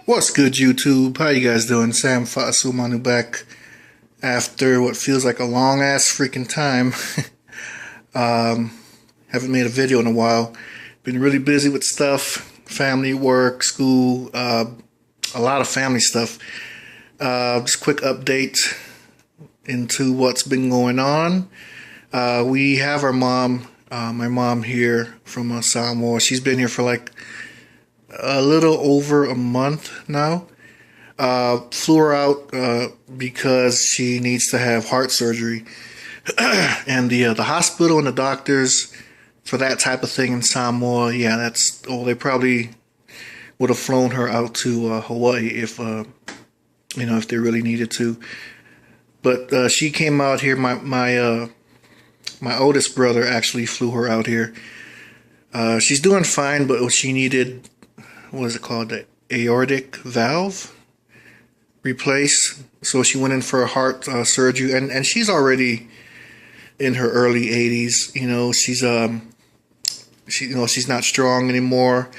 What's good, YouTube? How you guys doing? Sam Fasumanu back after what feels like a long ass freaking time. Haven't made a video in a while. Been really busy with stuff, family, work, school, a lot of family stuff. Just quick update into what's been going on. We have our mom, my mom here from Samoa. She's been here for like a little over a month now. Flew her out because she needs to have heart surgery, and the hospital and the doctors for that type of thing in Samoa, yeah, they probably would have flown her out to Hawaii if if they really needed to. But she came out here. My oldest brother actually flew her out here. She's doing fine, but she needed, what is it called, the aortic valve replaced. So she went in for a heart surgery, and she's already in her early 80s. She's not strong anymore,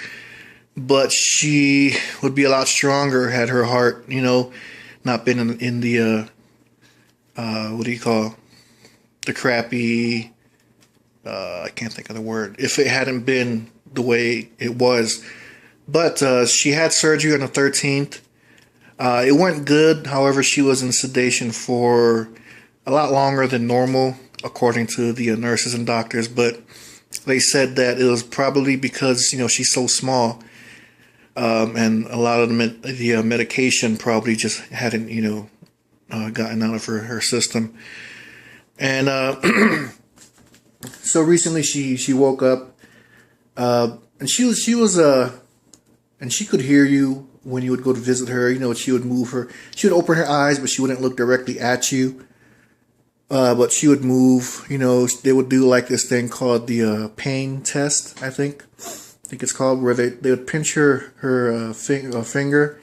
but she would be a lot stronger had her heart, not been in the what do you call, the crappy, I can't think of the word, if it hadn't been the way it was. But she had surgery on the 13th. It went good. However, she was in sedation for a lot longer than normal, according to the nurses and doctors. But they said that it was probably because, she's so small. And a lot of the medication probably just hadn't, gotten out of her system. And so recently she woke up, and she was and she could hear you when you would go to visit her. She would move her. She would open her eyes, but she wouldn't look directly at you. But she would move. They would do like this thing called the pain test, I think it's called, where they would pinch her finger,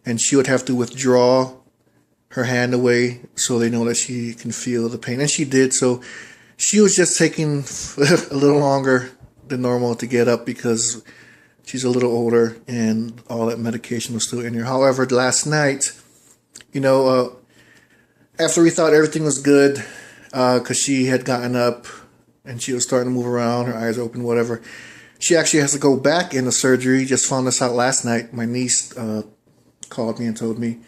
and she would have to withdraw her hand away so they know that she can feel the pain. And she did. So she was just taking a little longer than normal to get up because she's a little older and all that medication was still in her. However, last night, after we thought everything was good, because she had gotten up and she was starting to move around, her eyes open, whatever, she actually has to go back into surgery. Just found this out last night. My niece called me and told me,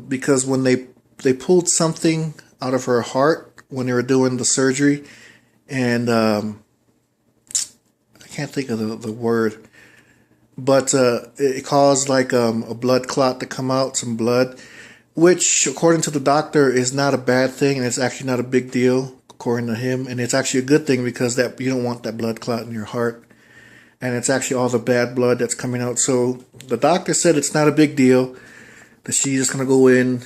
because when they pulled something out of her heart when they were doing the surgery, and I can't think of the word, but it caused like a blood clot to come out, some blood, which according to the doctor is not a bad thing, and it's actually not a big deal according to him, and it's actually a good thing because that you don't want that blood clot in your heart, and it's actually all the bad blood that's coming out. So the doctor said it's not a big deal, that she's just gonna go in,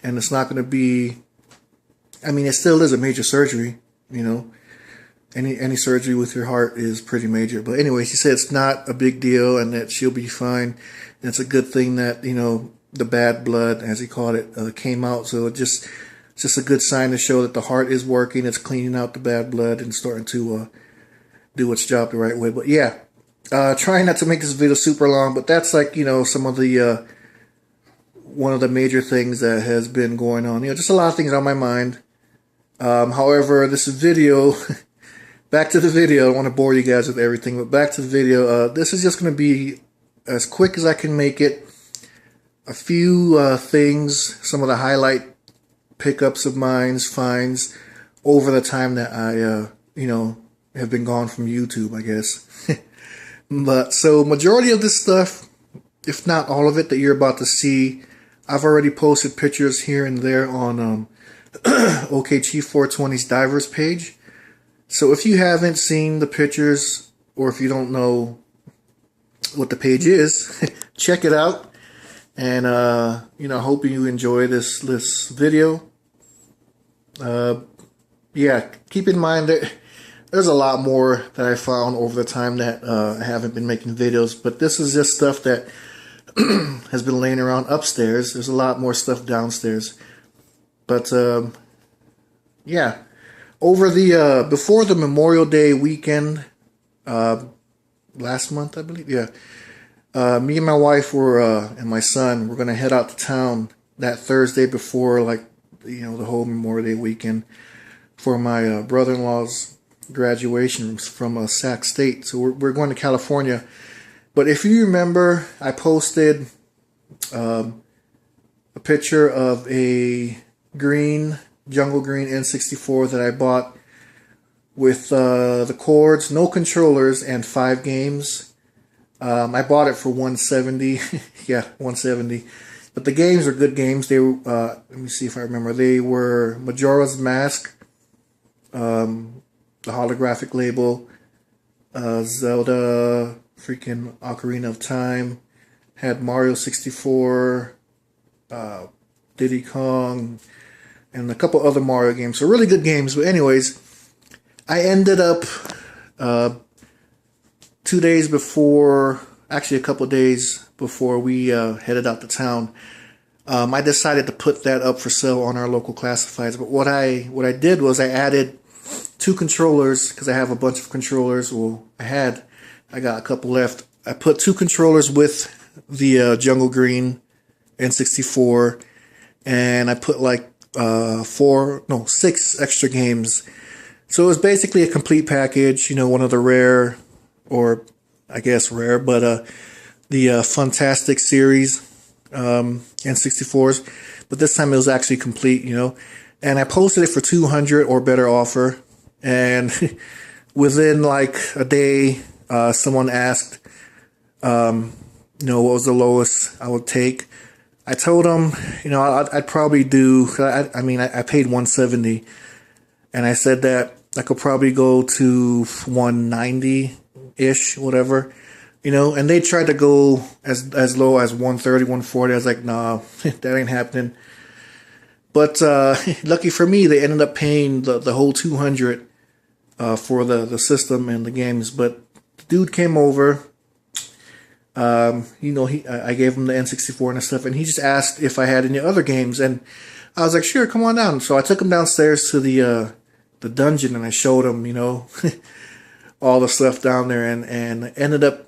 and it's not gonna be, it still is a major surgery, Any surgery with your heart is pretty major. But anyway, she said it's not a big deal and that she'll be fine. And it's a good thing that, the bad blood, as he called it, came out. So it's just a good sign to show that the heart is working. It's cleaning out the bad blood and starting to do its job the right way. But yeah, trying not to make this video super long, but that's like, some of the, one of the major things that has been going on. Just a lot of things on my mind. However, this video... Back to the video. I don't want to bore you guys with everything, but back to the video. This is just going to be as quick as I can make it. A few things, some of the highlight pickups of mine, finds over the time that I, have been gone from YouTube, I guess. But so majority of this stuff, if not all of it that you're about to see, I've already posted pictures here and there on OKG420's Divers page. So if you haven't seen the pictures, or if you don't know what the page is, check it out. And, hope you enjoy this video. Yeah, keep in mind that there's a lot more that I found over the time that I haven't been making videos. But this is just stuff that has been laying around upstairs. There's a lot more stuff downstairs. But, yeah. Over the, before the Memorial Day weekend, last month, I believe, yeah, Me and my wife were and my son were gonna head out to town that Thursday before, like, the whole Memorial Day weekend for my brother-in-law's graduation from Sac State. So we're going to California. But if you remember, I posted a picture of a jungle green N64 that I bought with the cords, no controllers, and 5 games. I bought it for $170. Yeah, $170. But the games are good games. They were, let me see if I remember. They were Majora's Mask, the holographic label, Zelda, freaking Ocarina of Time, had Mario 64, Diddy Kong, and a couple other Mario games. So really good games. But anyways, I ended up 2 days before, actually a couple days before we headed out to town, I decided to put that up for sale on our local classifieds. But what I did was I added 2 controllers, because I have a bunch of controllers. Well, I got a couple left. I put 2 controllers with the Jungle Green N64, and I put like 6 extra games. So it was basically a complete package, one of the rare, or I guess rare, but the Fantastic series N64s. But this time it was actually complete, And I posted it for $200 or better offer. And within like a day, someone asked, what was the lowest I would take. I told them, I'd probably do, I paid $170. And I said that I could probably go to $190-ish, whatever, and they tried to go as low as $130, $140. I was like, nah, that ain't happening. But lucky for me, they ended up paying the whole $200 for the system and the games. But the dude came over. I gave him the N64 and stuff, and he just asked if I had any other games, and I was like, sure, come on down. So I took him downstairs to the dungeon, and I showed him, all the stuff down there, and ended up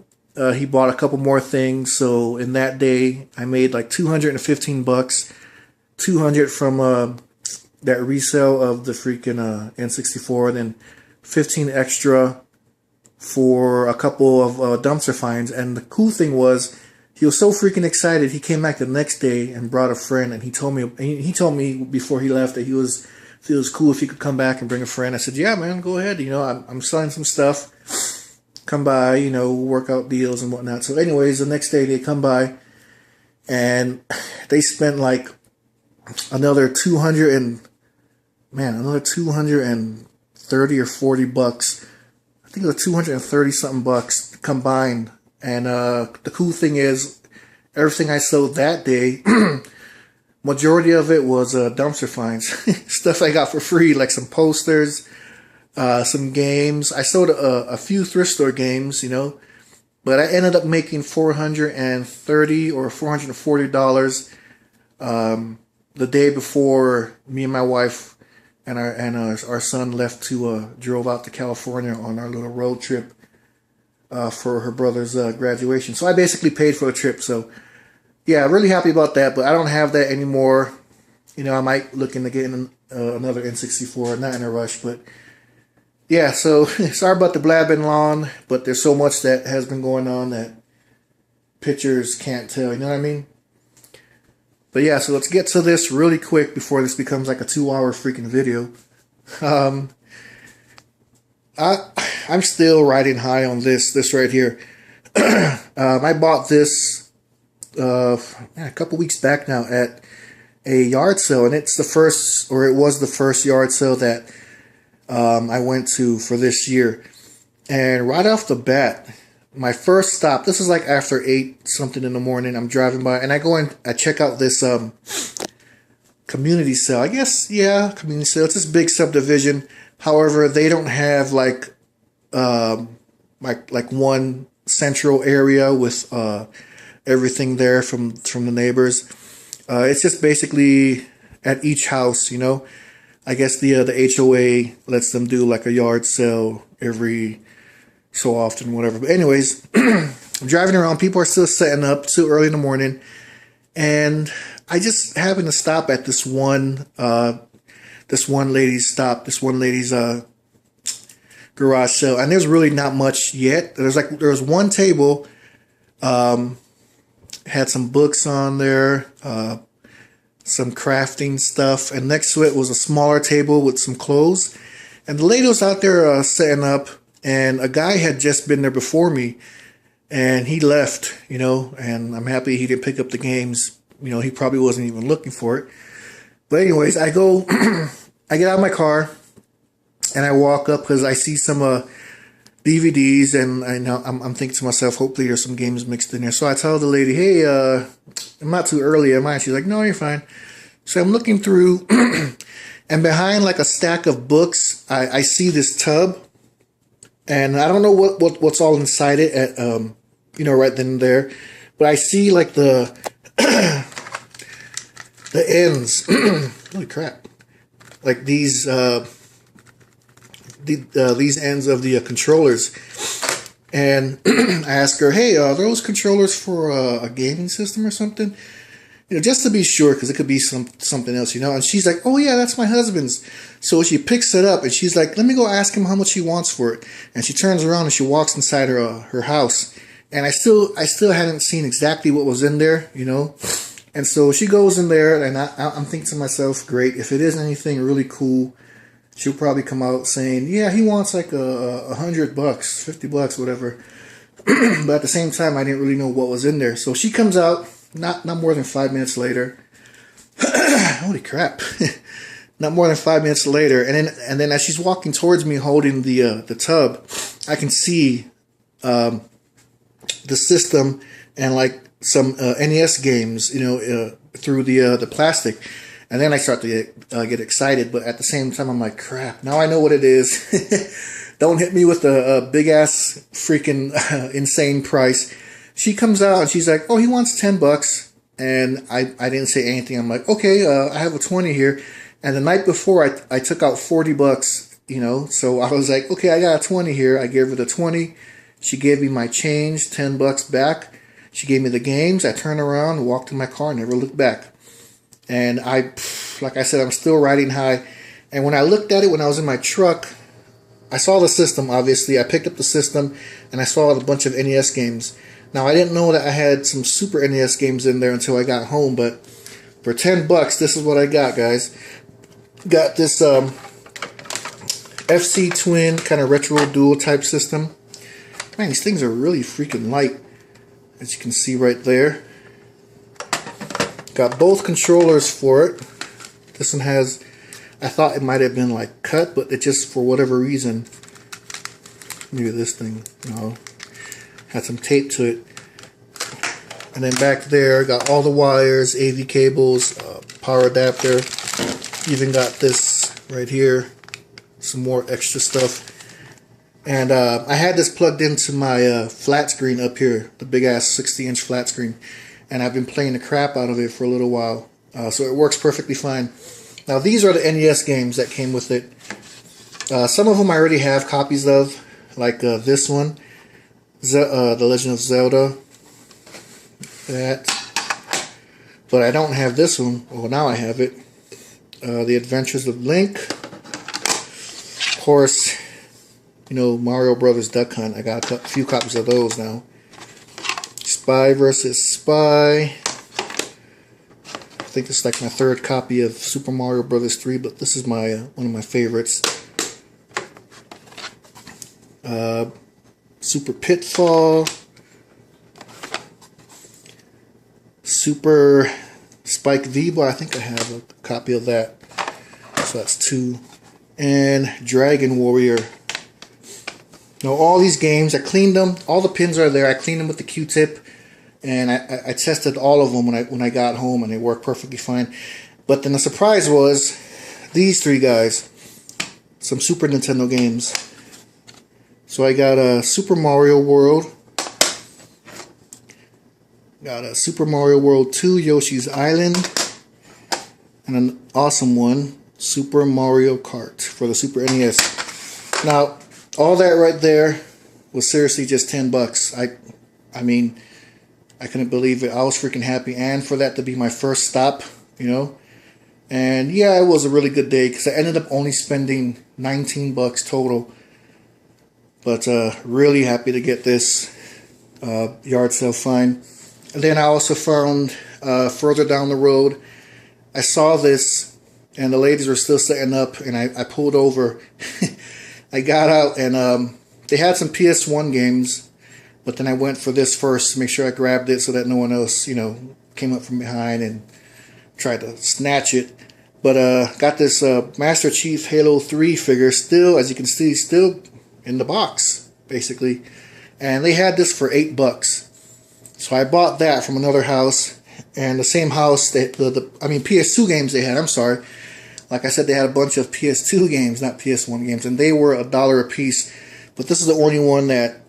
he bought a couple more things. So in that day, I made like $215, $200 from that resale of the freaking N64, and then 15 extra for a couple of dumpster finds. And the cool thing was, he was so freaking excited. He came back the next day and brought a friend, and he told me before he left that it was cool if he could come back and bring a friend. I said, yeah, man, go ahead. I'm selling some stuff. Come by, work out deals and whatnot. So anyways, the next day they come by, and they spent like another $230 or $40. I think it was 230 something bucks combined. And the cool thing is, everything I sold that day, majority of it was dumpster finds. Stuff I got for free, like some posters, some games. I sold a few thrift store games, but I ended up making $430 or $440 the day before me and my wife and our son left to drove out to California on our little road trip for her brother's graduation. So I basically paid for the trip. So yeah, really happy about that. But I don't have that anymore. I might look into getting another N64. Not in a rush, but yeah. So sorry about the blabbing long, but there's so much that has been going on that pictures can't tell. You know what I mean? But yeah, so let's get to this really quick before this becomes like a 2-hour freaking video. I'm still riding high on this right here. I bought this a couple weeks back now at a yard sale, and it was the first yard sale that I went to for this year. And right off the bat, my first stop, this is like after 8 something in the morning, I'm driving by, and I go and I check out this community sale. I guess, yeah, community sale. It's this big subdivision. However, they don't have like one central area with everything there from the neighbors. It's just basically at each house, I guess the HOA lets them do like a yard sale every so often, whatever. But anyways, I'm driving around. People are still setting up, too early in the morning. And I just happened to stop at this one lady's garage sale. And there's really not much yet. There was one table, had some books on there, some crafting stuff. And next to it was a smaller table with some clothes. And the lady was out there setting up. And a guy had just been there before me. And he left, and I'm happy he didn't pick up the games. He probably wasn't even looking for it. But anyways, I go, I get out of my car, and I walk up because I see some DVDs, and I'm thinking to myself, hopefully there's some games mixed in there. So I tell the lady, hey, I'm not too early, am I? She's like, no, you're fine. So I'm looking through, and behind like a stack of books, I see this tub, and I don't know what's all inside it at right then and there, but I see like the ends. Holy crap! Like these ends of the controllers, and I ask her, "Hey, are those controllers for a gaming system or something?" Just to be sure, because it could be something else, And she's like, "Oh yeah, that's my husband's." So she picks it up and she's like, "Let me go ask him how much he wants for it." And she turns around and she walks inside her house. And I still hadn't seen exactly what was in there, And so she goes in there, and I'm thinking to myself, great, if it is anything really cool, she'll probably come out saying, yeah, he wants like $100, $50, whatever. But at the same time, I didn't really know what was in there. So she comes out, not more than 5 minutes later. Holy crap. Not more than 5 minutes later. And then as she's walking towards me holding the tub, I can see the system and like some NES games, through the plastic. And then I start to get excited, but at the same time, I'm like, crap, now I know what it is. Don't hit me with a big ass freaking insane price. She comes out and she's like, oh, he wants $10. And I didn't say anything. I'm like, okay, I have a 20 here. And the night before I took out $40, so I was like, okay, I got a 20 here. I gave her the 20. She gave me my change, $10 back. She gave me the games. I turned around and walked to my car, never looked back. And like I said, I'm still riding high. And when I looked at it when I was in my truck, I saw the system, obviously. I picked up the system, and I saw a bunch of NES games. Now, I didn't know that I had some Super NES games in there until I got home, but for $10, this is what I got, guys. Got this FC Twin kind of retro dual type system. Man, these things are really freaking light, as you can see right there. Got both controllers for it. This one has, I thought it might have been like cut, but it just, for whatever reason, maybe this thing, had some tape to it. And then back there, got all the wires, AV cables, power adapter. Even got this right here, some more extra stuff. And I had this plugged into my flat screen up here, the big ass 60-inch flat screen. And I've been playing the crap out of it for a little while. So it works perfectly fine. Now these are the NES games that came with it. Some of them I already have copies of, like this one, The Legend of Zelda. That. But I don't have this one. Well, now I have it. The Adventures of Link. Of course, Mario Brothers Duck Hunt. I got a few copies of those now. Spy vs. Spy. I think it's like my third copy of Super Mario Brothers 3, but this is my one of my favorites. Super Pitfall. Super Spike V, but I think I have a copy of that. So that's 2. And Dragon Warrior. Now all these games, I cleaned them. All the pins are there. I cleaned them with the Q-tip, and I tested all of them when I got home, and they worked perfectly fine. But then the surprise was these 3 guys, some Super Nintendo games. So I got a Super Mario World. Got a Super Mario World 2, Yoshi's Island, and an awesome one, Super Mario Kart for the Super NES. Now, all that right there was seriously just $10. I mean, I couldn't believe it. I was freaking happy, and for that to be my first stop, you know. And yeah, it was a really good day because I ended up only spending $19 total. But really happy to get this yard sale find. And then I also found further down the road, I saw this and the ladies were still setting up, and I pulled over. I got out and they had some PS1 games, but then I went for this first to make sure I grabbed it so that no one else, you know, came up from behind and tried to snatch it. But got this Master Chief Halo 3 figure still, as you can see, still in the box, basically. And they had this for $8. So I bought that from another house. And the same house, that I mean PS2 games they had, I'm sorry. Like I said, they had a bunch of PS2 games, not PS1 games. And they were $1 a piece. But this is the only one that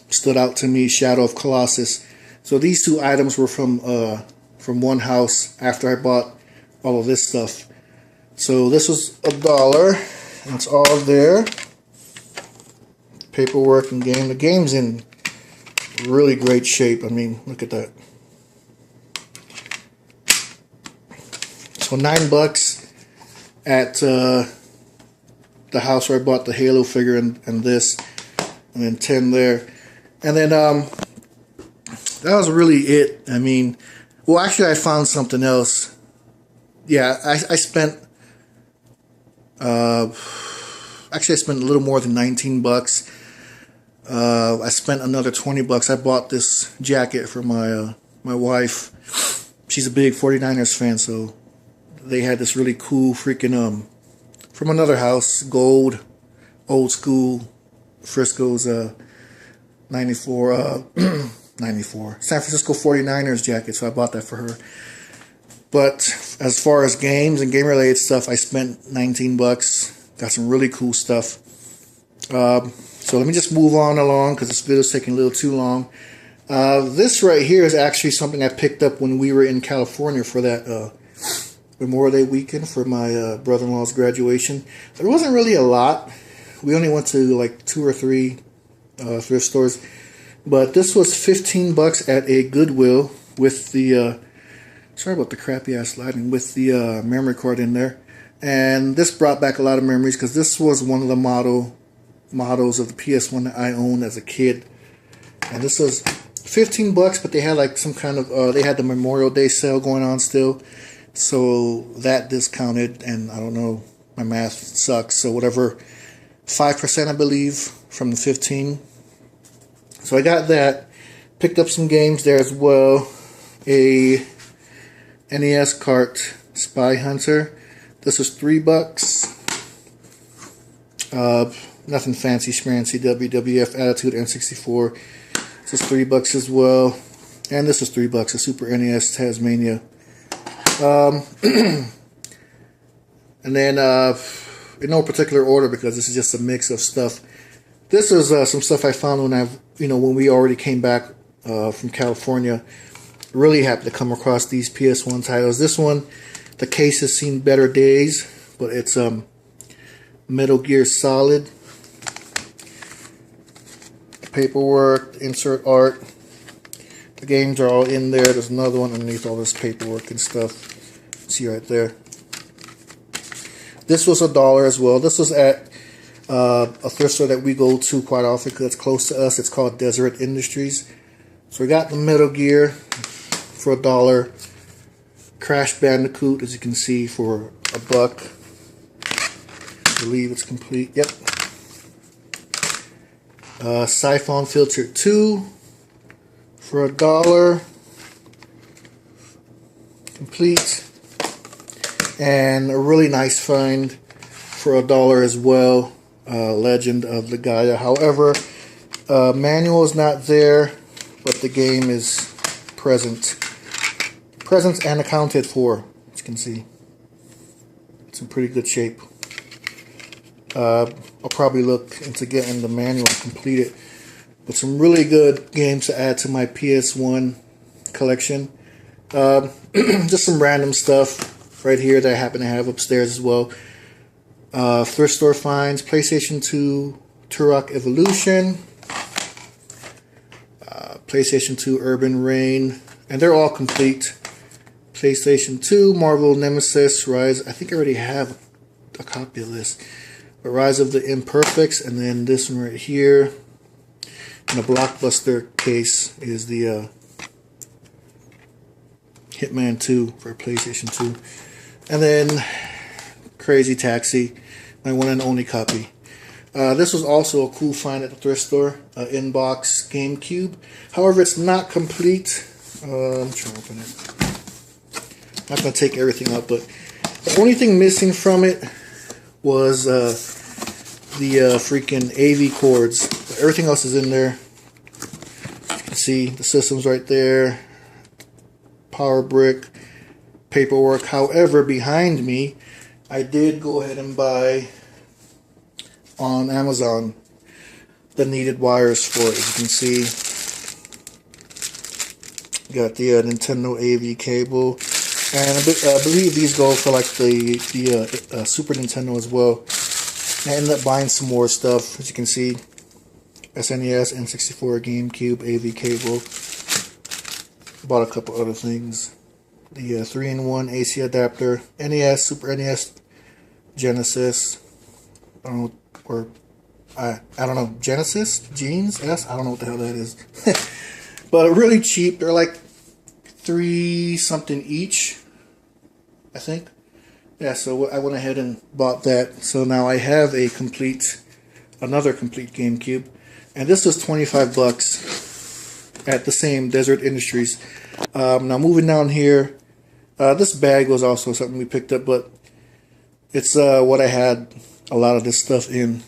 stood out to me, Shadow of Colossus. So these two items were from one house after I bought all of this stuff. So this was $1, and it's all there. Paperwork and game. The game's in really great shape. I mean, look at that. So $9 at the house where I bought the Halo figure and this, and then 10 there. And then that was really it. I mean, well, actually I found something else. Yeah, I spent actually I spent a little more than $19. I spent another $20. I bought this jacket for my wife. She's a big 49ers fan, so they had this really cool freaking from another house, gold, old school, Frisco's 94 San Francisco 49ers jacket, so I bought that for her. But as far as games and game related stuff, I spent $19. Got some really cool stuff. So let me just move on along because this video is taking a little too long. This right here is actually something I picked up when we were in California for that Memorial Day weekend for my brother-in-law's graduation. There wasn't really a lot. We only went to like 2 or 3 thrift stores. But this was $15 at a Goodwill with the, sorry about the crappy ass lighting, with the memory card in there. And this brought back a lot of memories because this was one of the models of the PS1 that I owned as a kid. And this was $15, but they had like some kind of, they had the Memorial Day sale going on still. So that discounted, and I don't know, my math sucks. So whatever, 5% I believe from the 15. So I got that. Picked up some games there as well. A NES cart, Spy Hunter. This was $3. Nothing fancy schmancy. WWF Attitude N64. This is $3 as well. And this is $3. A Super NES Tasmania. And then in no particular order because this is just a mix of stuff. This is some stuff I found when we already came back from California. Really happy to come across these PS1 titles. This one, the case has seen better days, but it's Metal Gear Solid. Paperwork, insert art. The games are all in there. There's another one underneath all this paperwork and stuff. See right there. This was $1 as well. This was at a thrift store that we go to quite often because it's close to us. It's called Deseret Industries. So we got the Metal Gear for $1. Crash Bandicoot, as you can see, for $1. I believe it's complete. Yep. Siphon Filter 2 for $1. Complete. And a really nice find for $1 as well. Legend of Legaia. However, manual is not there, but the game is present and accounted for, as you can see. It's in pretty good shape. I'll probably look into getting the manual completed. But some really good games to add to my PS1 collection. Just some random stuff right here that I happen to have upstairs as well. Thrift store finds, PlayStation 2 Turok Evolution, PlayStation 2 Urban Reign, and they're all complete. PlayStation 2 Marvel Nemesis Rise. I think I already have a copy of this. But Rise of the Imperfects, and then this one right here. In the Blockbuster case is the Hitman 2 for PlayStation 2. And then Crazy Taxi, my one and only copy. This was also a cool find at the thrift store. Inbox GameCube. However, it's not complete. I'm trying to open it. Not going to take everything out, but the only thing missing from it was the freaking AV cords. But everything else is in there. You can see the system's right there. Power brick, paperwork. However, behind me, I did go ahead and buy on Amazon the needed wires for it. As you can see, got the Nintendo AV cable, and I believe these go for like the Super Nintendo as well. I ended up buying some more stuff. As you can see, SNES, N64, GameCube, AV cable. Bought a couple other things. The 3-in-1 AC adapter, NES, Super NES, Genesis. I don't know, or I don't know, Genesis, Genes, S. I don't know what the hell that is. But really cheap. They're like $3 something each, I think. Yeah, so I went ahead and bought that. So now I have another complete GameCube, and this was $25 at the same Desert Industries. Now moving down here, this bag was also something we picked up, but it's what I had a lot of this stuff in.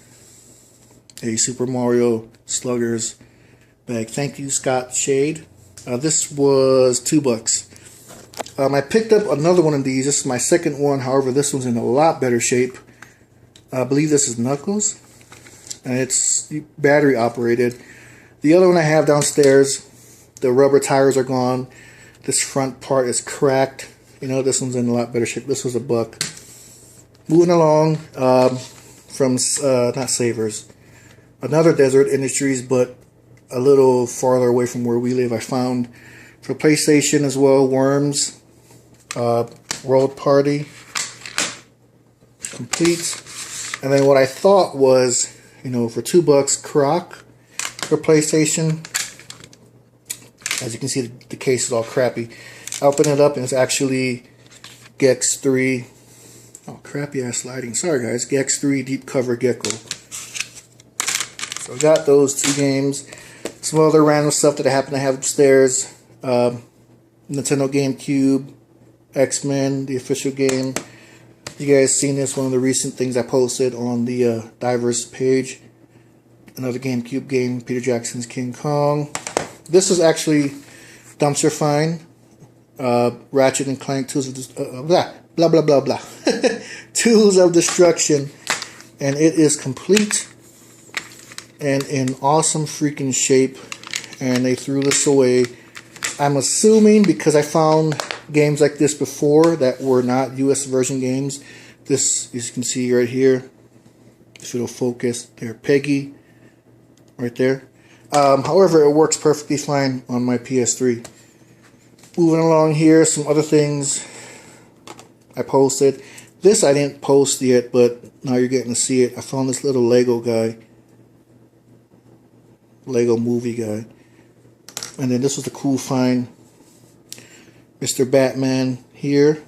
A Super Mario Sluggers bag. Thank you, Scott Shade. This was $2. I picked up another one of these. This is my second one. However, this one's in a lot better shape. I believe this is Knuckles, and it's battery operated. The other one I have downstairs, the rubber tires are gone. This front part is cracked. You know, this one's in a lot better shape. This was $1. Moving along from not Savers, another Desert Industries, but a little farther away from where we live. I found for PlayStation as well, Worms, World Party, complete. And then what I thought was, you know, for $2, Croc for PlayStation. As you can see, the case is all crappy. I open it up and it's actually Gex 3. Oh, crappy ass lighting. Sorry guys, Gex 3 Deep Cover Gecko. So I got those 2 games. Some other random stuff that I happen to have upstairs. Nintendo GameCube, X-Men, the official game. You guys seen this, one of the recent things I posted on the Divers page. Another GameCube game, Peter Jackson's King Kong. This is actually Dumpster Find. Ratchet and Clank Tools of blah blah blah blah. Tools of Destruction, and it is complete and in awesome freaking shape. And they threw this away. I'm assuming because I found games like this before that were not US version games. This, as you can see right here, if it'll focus, there, Peggy, right there. However, it works perfectly fine on my PS3. Moving along here, some other things I posted. This I didn't post yet, but now you're getting to see it. I found this little Lego guy. Lego movie guy. And then this was the cool find. Mr. Batman here.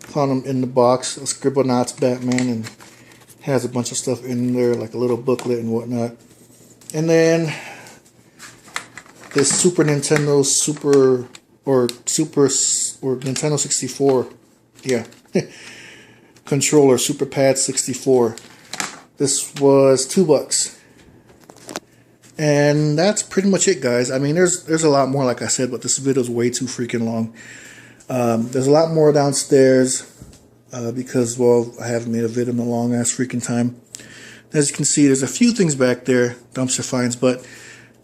Found him in the box. A Scribblenauts Batman, and has a bunch of stuff in there, like a little booklet and whatnot. And then this Super Nintendo Nintendo 64, yeah, controller, Super Pad 64. This was $2, and that's pretty much it, guys. I mean, there's a lot more, like I said, but this video is way too freaking long. There's a lot more downstairs because, well, I haven't made a video in a long ass freaking time. As you can see, there's a few things back there, dumpster finds, but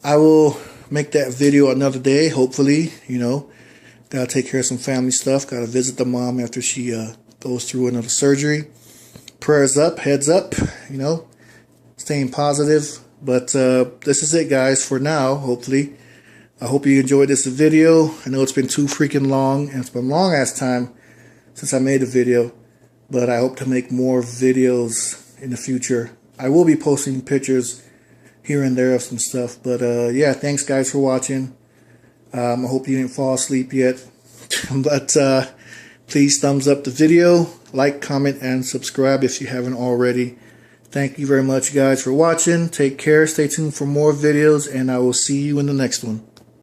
I will make that video another day, hopefully. You know, gotta take care of some family stuff, gotta visit the mom after she goes through another surgery. Prayers up, heads up, you know, staying positive, But this is it, guys, for now, hopefully. I hope you enjoyed this video. I know it's been too freaking long, and it's been a long ass time since I made a video, but I hope to make more videos in the future. I will be posting pictures here and there of some stuff, but yeah, thanks guys for watching. I hope you didn't fall asleep yet, but please thumbs up the video, like, comment, and subscribe if you haven't already. Thank you very much guys for watching. Take care, stay tuned for more videos, and I will see you in the next one.